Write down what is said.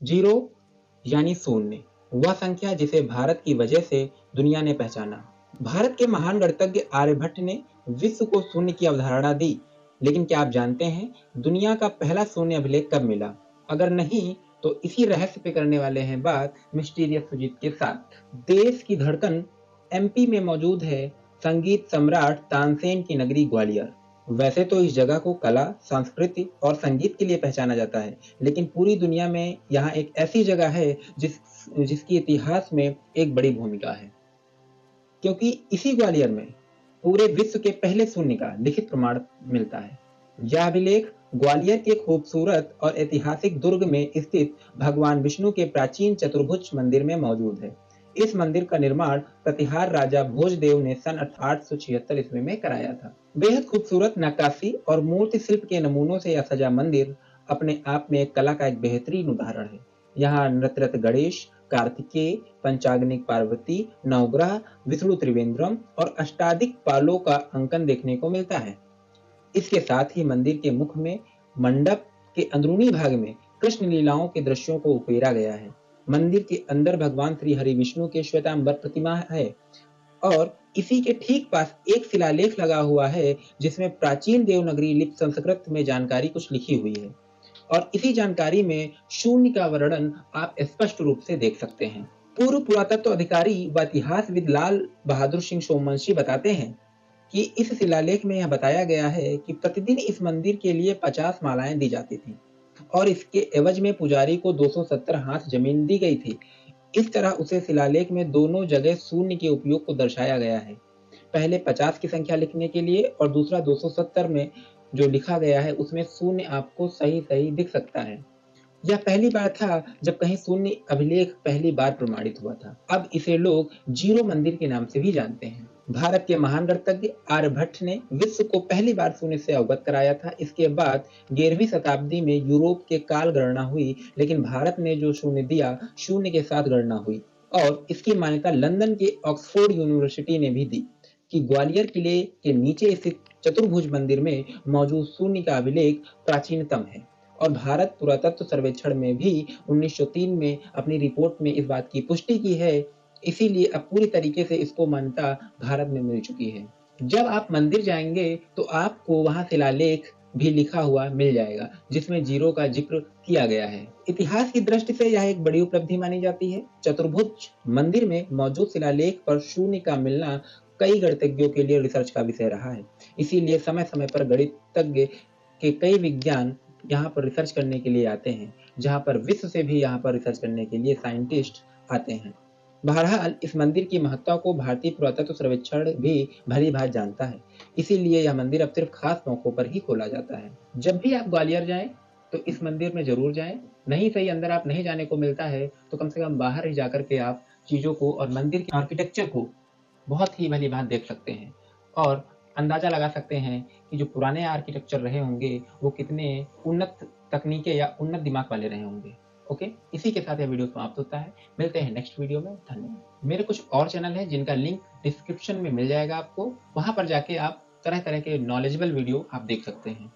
Zero यानी शून्य, वह संख्या जिसे भारत की वजह से दुनिया ने पहचाना। भारत के महान गणितज्ञ आर्यभट्ट ने विश्व को शून्य की अवधारणा दी। लेकिन क्या आप जानते हैं दुनिया का पहला शून्य अभिलेख कब मिला? अगर नहीं तो इसी रहस्य पे करने वाले हैं बात मिस्टीरियस सुजीत के साथ। देश की धड़कन एमपी में मौजूद है संगीत सम्राट तानसेन की नगरी ग्वालियर। वैसे तो इस जगह को कला, संस्कृति और संगीत के लिए पहचाना जाता है, लेकिन पूरी दुनिया में यहाँ एक ऐसी जगह है जिसकी इतिहास में एक बड़ी भूमिका है, क्योंकि इसी ग्वालियर में पूरे विश्व के पहले शून्य का लिखित प्रमाण मिलता है। यह अभिलेख ग्वालियर के खूबसूरत और ऐतिहासिक दुर्ग में स्थित भगवान विष्णु के प्राचीन चतुर्भुज मंदिर में मौजूद है। इस मंदिर का निर्माण प्रतिहार राजा भोजदेव ने सन 876 ईस्वी में कराया था। बेहद खूबसूरत नक्काशी और मूर्ति शिल्प के नमूनों से यह सजा मंदिर अपने आप में कला का एक बेहतरीन उदाहरण है। यहाँ नृत्यरत गणेश, कार्तिकेय, पंचाग्निक पार्वती, नवग्रह, विष्णु त्रिवेंद्रम और अष्टादिक पालों का अंकन देखने को मिलता है। इसके साथ ही मंदिर के मुख में मंडप के अंदरूनी भाग में कृष्ण लीलाओं के दृश्यों को उकेरा गया है। मंदिर के अंदर भगवान श्री हरि विष्णु के श्वेतांबर प्रतिमा है और इसी के ठीक पास एक शिलालेख लगा हुआ है जिसमें प्राचीन देवनागरी लिपि संस्कृत में जानकारी कुछ लिखी हुई है और इसी जानकारी में शून्य का वर्णन आप स्पष्ट रूप से देख सकते हैं। पूर्व पुरातत्व अधिकारी व इतिहासविद लाल बहादुर सिंह सोमवंशी बताते हैं कि इस शिलालेख में यह बताया गया है कि प्रतिदिन इस मंदिर के लिए 50 मालाएं दी जाती थी और इसके एवज में पुजारी को 270 हाथ जमीन दी गई थी। इस तरह उसे शिलालेख में दोनों जगह शून्य के उपयोग को दर्शाया गया है, पहले 50 की संख्या लिखने के लिए और दूसरा 270 में जो लिखा गया है उसमें शून्य आपको सही सही दिख सकता है। यह पहली बार था जब कहीं शून्य अभिलेख पहली बार प्रमाणित हुआ था। अब इसे लोग जीरो मंदिर के नाम से भी जानते हैं। भारत के महान गणितज्ञ आर्यभट्ट ने विश्व को पहली बार शून्य से अवगत कराया था। इसके बाद 11वीं शताब्दी में यूरोप के काल गणना हुई, लेकिन भारत ने जो शून्य दिया शून्य के साथ गणना हुई और इसकी मान्यता लंदन के ऑक्सफोर्ड यूनिवर्सिटी ने भी दी कि ग्वालियर किले के नीचे स्थित चतुर्भुज मंदिर में मौजूद शून्य का अभिलेख प्राचीनतम है और भारत पुरातत्व सर्वेक्षण में भी 1903 में अपनी रिपोर्ट में इस बात की पुष्टि की है। इसीलिए अब पूरी तरीके से इसको मान्यता भारत में मिल चुकी है। जब आप मंदिर जाएंगे तो आपको वहां शिलालेख भी लिखा हुआ मिल जाएगा जिसमें जीरो का जिक्र किया गया है। इतिहास की दृष्टि से यह एक बड़ी उपलब्धि मानी जाती है। चतुर्भुज मंदिर में मौजूद शिलालेख पर शून्य का मिलना कई गणितज्ञों के लिए रिसर्च का विषय रहा है। इसीलिए समय समय पर गणितज्ञ के कई विज्ञान यहाँ पर रिसर्च करने के लिए आते हैं, जहाँ पर विश्व से भी यहाँ पर रिसर्च करने के लिए साइंटिस्ट आते हैं। बहरहाल इस मंदिर की महत्ता को भारतीय पुरातत्व सर्वेक्षण भी भली भांति जानता है, इसीलिए यह मंदिर अब सिर्फ खास मौकों पर ही खोला जाता है। जब भी आप ग्वालियर जाएं तो इस मंदिर में जरूर जाएं। नहीं सही अंदर आप नहीं जाने को मिलता है तो कम से कम बाहर ही जाकर के आप चीजों को और मंदिर के आर्किटेक्चर को बहुत ही भली भांति देख सकते हैं और अंदाजा लगा सकते हैं कि जो पुराने आर्किटेक्चर रहे होंगे वो कितने उन्नत तकनीकें या उन्नत दिमाग वाले रहे होंगे। ओके, इसी के साथ यह वीडियो समाप्त होता है। मिलते हैं नेक्स्ट वीडियो में। धन्यवाद। मेरे कुछ और चैनल हैं जिनका लिंक डिस्क्रिप्शन में मिल जाएगा आपको, वहां पर जाके आप तरह तरह के नॉलेजेबल वीडियो आप देख सकते हैं।